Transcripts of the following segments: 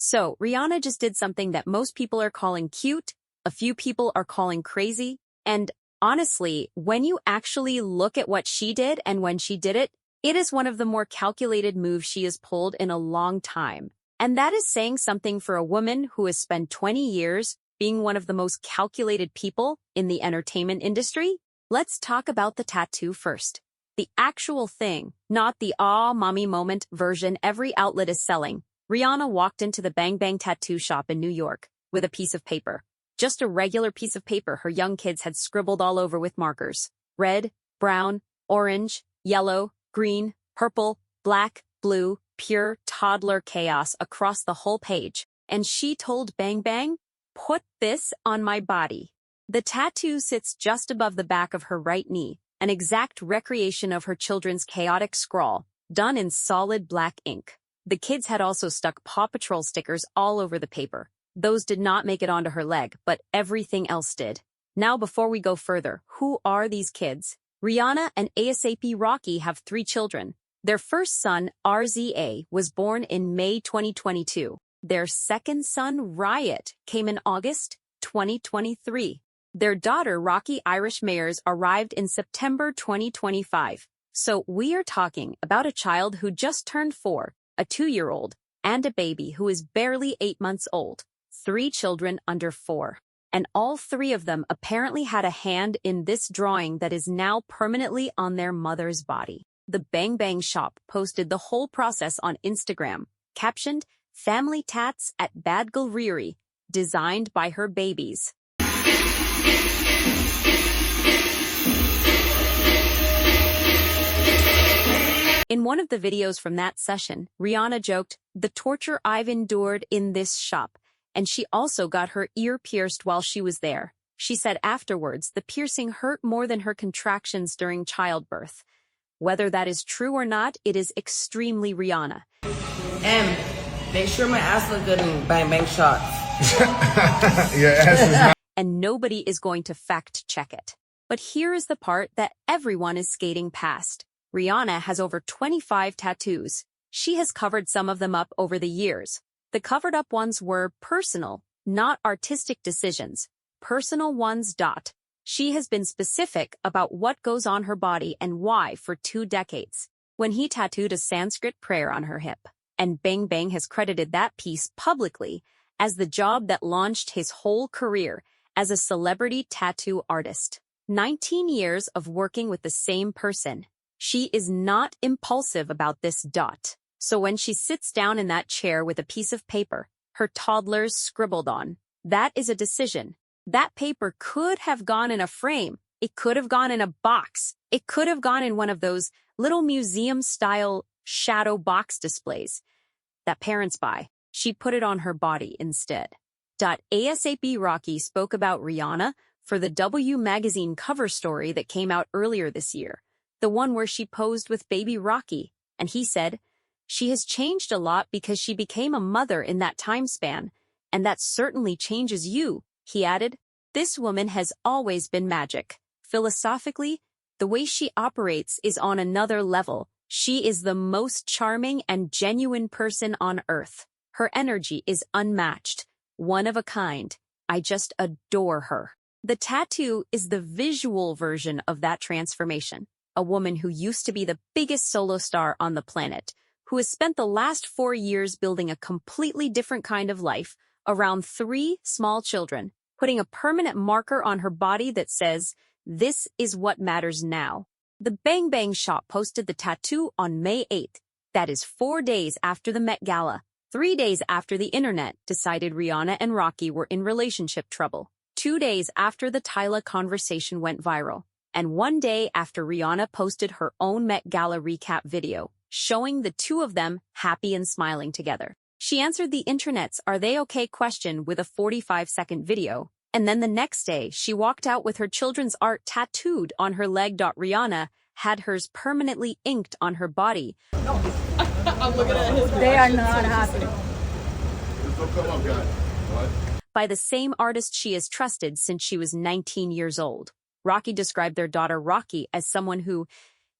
So, Rihanna just did something that most people are calling cute, a few people are calling crazy, and honestly, when you actually look at what she did and when she did it, it is one of the more calculated moves she has pulled in a long time. And that is saying something for a woman who has spent 20 years being one of the most calculated people in the entertainment industry. Let's talk about the tattoo first. The actual thing, not the aw mommy moment version every outlet is selling. Rihanna walked into the Bang Bang tattoo shop in New York with a piece of paper. Just a regular piece of paper her young kids had scribbled all over with markers. Red, brown, orange, yellow, green, purple, black, blue, pure toddler chaos across the whole page. And she told Bang Bang, "Put this on my body." The tattoo sits just above the back of her right knee, an exact recreation of her children's chaotic scrawl, done in solid black ink. The kids had also stuck Paw Patrol stickers all over the paper. Those did not make it onto her leg, but everything else did. Now before we go further, who are these kids? Rihanna and ASAP Rocky have 3 children. Their first son, RZA, was born in May 2022. Their second son, Riot, came in August 2023. Their daughter, Rocky Irish Mayers, arrived in September 2025. So we are talking about a child who just turned 4, a 2-year-old, and a baby who is barely 8 months old. 3 children under 4. And all 3 of them apparently had a hand in this drawing that is now permanently on their mother's body. The Bang Bang shop posted the whole process on Instagram, captioned, "Family Tats at Bad Riri, designed by her babies." In one of the videos from that session, Rihanna joked, "The torture I've endured in this shop," and she also got her ear pierced while she was there. She said afterwards the piercing hurt more than her contractions during childbirth. Whether that is true or not, it is extremely Rihanna. And make sure my ass look good in Bang Bang shots. Your ass is not. And nobody is going to fact check it. But here is the part that everyone is skating past. Rihanna has over 25 tattoos. She has covered some of them up over the years. The covered up ones were personal, not artistic decisions. Personal ones. She has been specific about what goes on her body and why for 2 decades. When he tattooed a Sanskrit prayer on her hip, and Bang Bang has credited that piece publicly as the job that launched his whole career as a celebrity tattoo artist. 19 years of working with the same person. She is not impulsive about this. So when she sits down in that chair with a piece of paper, her toddlers scribbled on, that is a decision. That paper could have gone in a frame. It could have gone in a box. It could have gone in one of those little museum-style shadow box displays that parents buy. She put it on her body instead. ASAP Rocky spoke about Rihanna for the W magazine cover story that came out earlier this year, the one where she posed with baby Rocky, and he said, "She has changed a lot because she became a mother in that time span, and that certainly changes you." He added, "This woman has always been magic. Philosophically, the way she operates is on another level. She is the most charming and genuine person on earth. Her energy is unmatched, one of a kind. I just adore her." The tattoo is the visual version of that transformation. A woman who used to be the biggest solo star on the planet, who has spent the last 4 years building a completely different kind of life around 3 small children, putting a permanent marker on her body that says, "This is what matters now." The Bang Bang shop posted the tattoo on May 8th. That is 4 days after the Met Gala, 3 days after the internet decided Rihanna and Rocky were in relationship trouble, 2 days after the Tyla conversation went viral, and 1 day after Rihanna posted her own Met Gala recap video, showing the 2 of them happy and smiling together. She answered the internet's "Are they okay?" question with a 45-second video, and then the next day she walked out with her children's art tattooed on her leg. Rihanna had hers permanently inked on her body. I'm looking at his. They are not happy. By the same artist she has trusted since she was 19 years old. Rocky described their daughter Rocky as someone who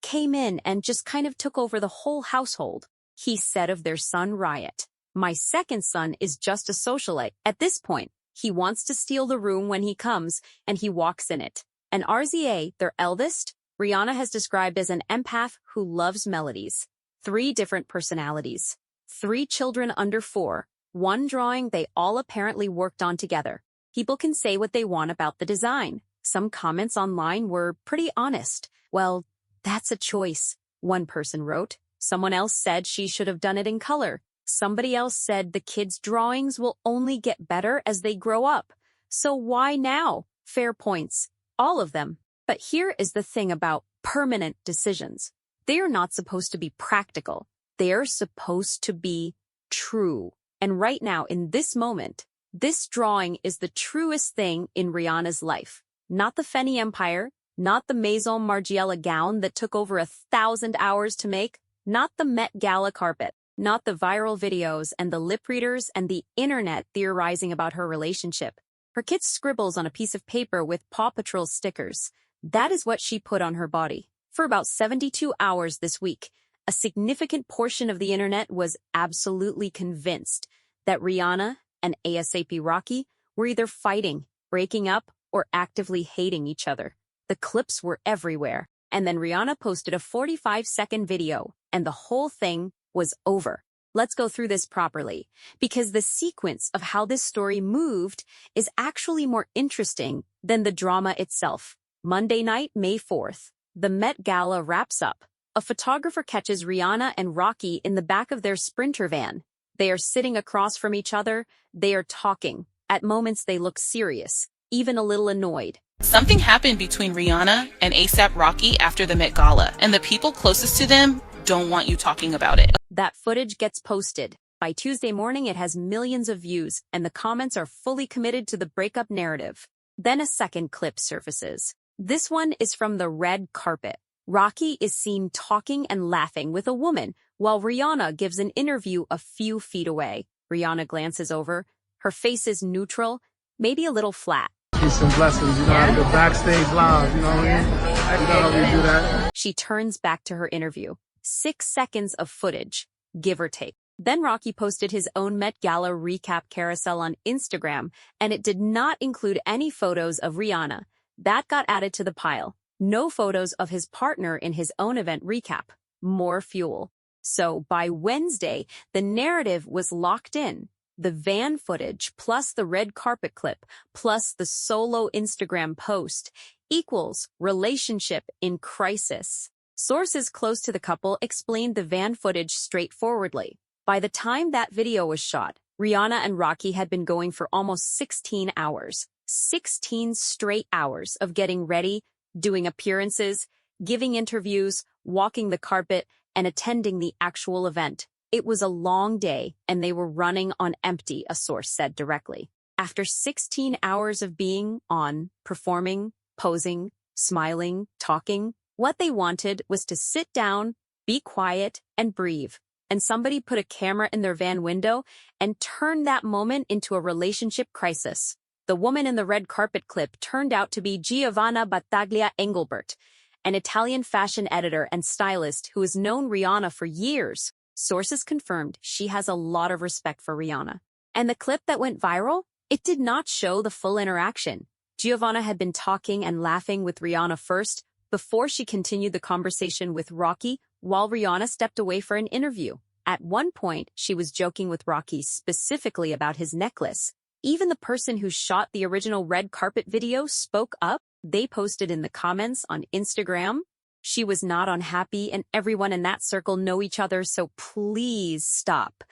came in and just kind of took over the whole household. He said of their son Riot, My second son is just a socialite. At this point, he wants to steal the room when he comes, and he walks in it. And RZA, their eldest, Rihanna has described as an empath who loves melodies. 3 different personalities. 3 children under 4. 1 drawing they all apparently worked on together. People can say what they want about the design. Some comments online were pretty honest. Well, that's a choice, one person wrote. Someone else said she should have done it in color. Somebody else said the kids' drawings will only get better as they grow up. So why now? Fair points. All of them. But here is the thing about permanent decisions. They are not supposed to be practical. They are supposed to be true. And right now, in this moment, this drawing is the truest thing in Rihanna's life. Not the Fenny Empire, not the Maison Margiela gown that took over 1,000 hours to make, not the Met Gala carpet, not the viral videos and the lip readers and the internet theorizing about her relationship. Her kid's scribbles on a piece of paper with Paw Patrol stickers. That is what she put on her body. For about 72 hours this week, a significant portion of the internet was absolutely convinced that Rihanna and ASAP Rocky were either fighting, breaking up, or actively hating each other. The clips were everywhere, and then Rihanna posted a 45-second video, and the whole thing was over. Let's go through this properly, because the sequence of how this story moved is actually more interesting than the drama itself. Monday night, May 4th, the Met Gala wraps up. A photographer catches Rihanna and Rocky in the back of their Sprinter van. They are sitting across from each other. They are talking. At moments, they look serious, even a little annoyed. Something happened between Rihanna and ASAP Rocky after the Met Gala, and the people closest to them don't want you talking about it. That footage gets posted. By Tuesday morning, it has millions of views, and the comments are fully committed to the breakup narrative. Then a second clip surfaces. This one is from the red carpet. Rocky is seen talking and laughing with a woman, while Rihanna gives an interview a few feet away. Rihanna glances over. Her face is neutral, maybe a little flat. Peace and blessings, you know how to go backstage live, you know what I mean? You know how we do that. She turns back to her interview. 6 seconds of footage, give or take. Then Rocky posted his own Met Gala recap carousel on Instagram, and it did not include any photos of Rihanna. That got added to the pile. No photos of his partner in his own event recap. More fuel. So by Wednesday, the narrative was locked in. The van footage plus the red carpet clip plus the solo Instagram post equals relationship in crisis. Sources close to the couple explained the van footage straightforwardly. By the time that video was shot, Rihanna and Rocky had been going for almost 16 hours. 16 straight hours of getting ready, doing appearances, giving interviews, walking the carpet, and attending the actual event. It was a long day, and they were running on empty, a source said directly. After 16 hours of being on, performing, posing, smiling, talking, what they wanted was to sit down, be quiet, and breathe. And somebody put a camera in their van window and turned that moment into a relationship crisis. The woman in the red carpet clip turned out to be Giovanna Battaglia Engelbert, an Italian fashion editor and stylist who has known Rihanna for years. Sources confirmed she has a lot of respect for Rihanna. And the clip that went viral? It did not show the full interaction. Giovanna had been talking and laughing with Rihanna first, before she continued the conversation with Rocky, while Rihanna stepped away for an interview. At one point, she was joking with Rocky specifically about his necklace. Even the person who shot the original red carpet video spoke up. They posted in the comments on Instagram. She was not unhappy, and everyone in that circle know each other, so please stop.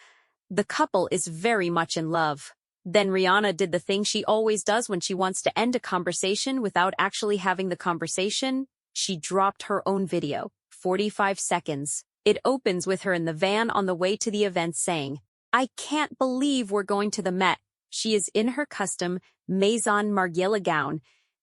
The couple is very much in love. Then Rihanna did the thing she always does when she wants to end a conversation without actually having the conversation. She dropped her own video, 45 seconds. It opens with her in the van on the way to the event saying, "I can't believe we're going to the Met." She is in her custom Maison Margiela gown,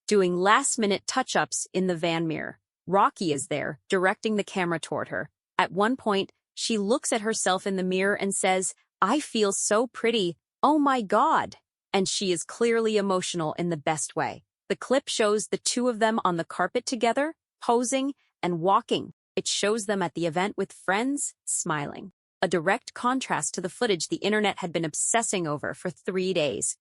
doing last-minute touch-ups in the van mirror. Rocky is there, directing the camera toward her. At one point, she looks at herself in the mirror and says, "I feel so pretty. Oh my God." And she is clearly emotional in the best way. The clip shows the two of them on the carpet together, posing and walking. It shows them at the event with friends, smiling. a direct contrast to the footage the internet had been obsessing over for 3 days.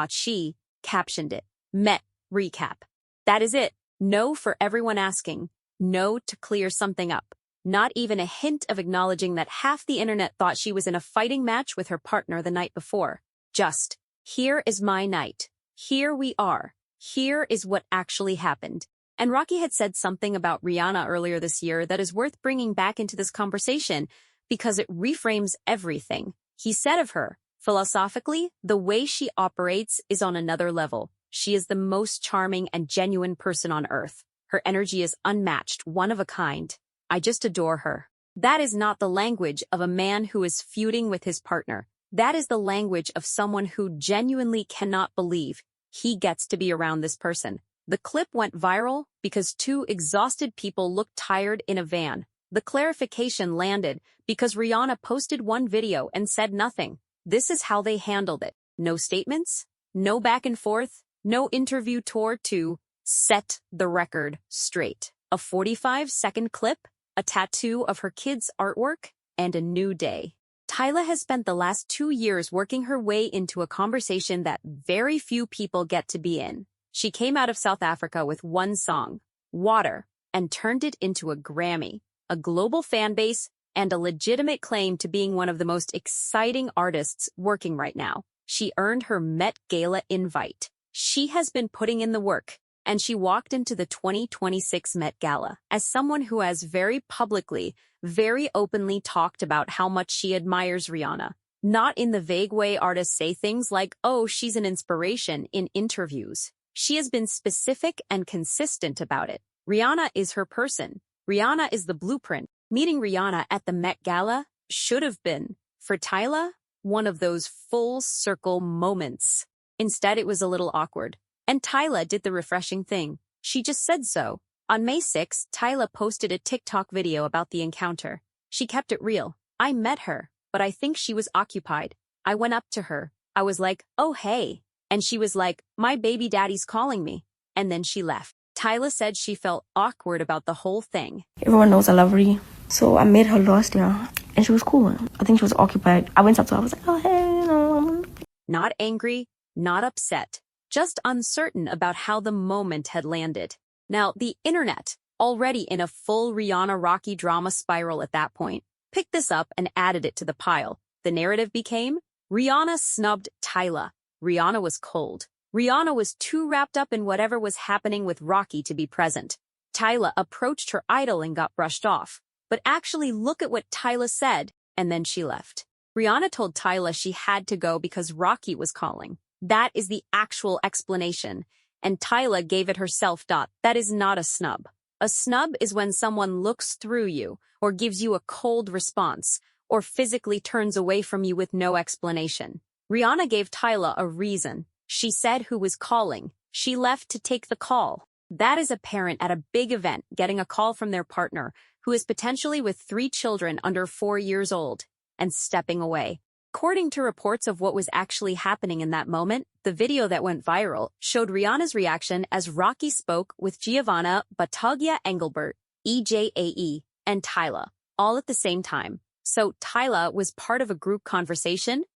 She captioned it, Met recap. That is it. No for everyone asking. No to clear something up. Not even a hint of acknowledging that half the internet thought she was in a fighting match with her partner the night before. Just, here is my night. Here we are. Here is what actually happened. And Rocky had said something about Rihanna earlier this year that is worth bringing back into this conversation because it reframes everything. He said of her, philosophically, the way she operates is on another level. She is the most charming and genuine person on earth. Her energy is unmatched, one of a kind. I just adore her. That is not the language of a man who is feuding with his partner. That is the language of someone who genuinely cannot believe he gets to be around this person. The clip went viral because 2 exhausted people looked tired in a van. The clarification landed because Rihanna posted one video and said nothing. This is how they handled it. No statements, no back and forth, no interview tour to set the record straight. A 45-second clip, a tattoo of her kid's artwork, and a new day. Tyla has spent the last 2 years working her way into a conversation that very few people get to be in. She came out of South Africa with one song, Water, and turned it into a Grammy, a global fan base, and a legitimate claim to being one of the most exciting artists working right now. She earned her Met Gala invite. She has been putting in the work, and she walked into the 2026 Met Gala as someone who has very publicly, very openly talked about how much she admires Rihanna. Not in the vague way artists say things like, oh, she's an inspiration in interviews. She has been specific and consistent about it. Rihanna is her person. Rihanna is the blueprint. Meeting Rihanna at the Met Gala should have been, for Tyla, one of those full circle moments. Instead, it was a little awkward. And Tyla did the refreshing thing. She just said so. On May 6, Tyla posted a TikTok video about the encounter. She kept it real. I met her, but I think she was occupied. I went up to her. I was like, oh, hey. And she was like, my baby daddy's calling me. And then she left. Tyla said she felt awkward about the whole thing. Everyone knows I love Ree. So I met her last year, and she was cool. I think she was occupied. I went up to her. I was like, oh, hey. Not angry, not upset. Just uncertain about how the moment had landed. Now, the internet, already in a full Rihanna-Rocky drama spiral at that point, picked this up and added it to the pile. The narrative became, Rihanna snubbed Tyla. Rihanna was cold. Rihanna was too wrapped up in whatever was happening with Rocky to be present. Tyla approached her idol and got brushed off. But actually look at what Tyla said, and then she left. Rihanna told Tyla she had to go because Rocky was calling. That is the actual explanation. And Tyla gave it herself. That is not a snub. A snub is when someone looks through you, or gives you a cold response, or physically turns away from you with no explanation. Rihanna gave Tyla a reason. She said who was calling. She left to take the call. That is a parent at a big event getting a call from their partner, who is potentially with 3 children under 4 years old, and stepping away. According to reports of what was actually happening in that moment, the video that went viral showed Rihanna's reaction as Rocky spoke with Giovanna Battaglia Engelbert, EJAE, and Tyla, all at the same time. So Tyla was part of a group conversation,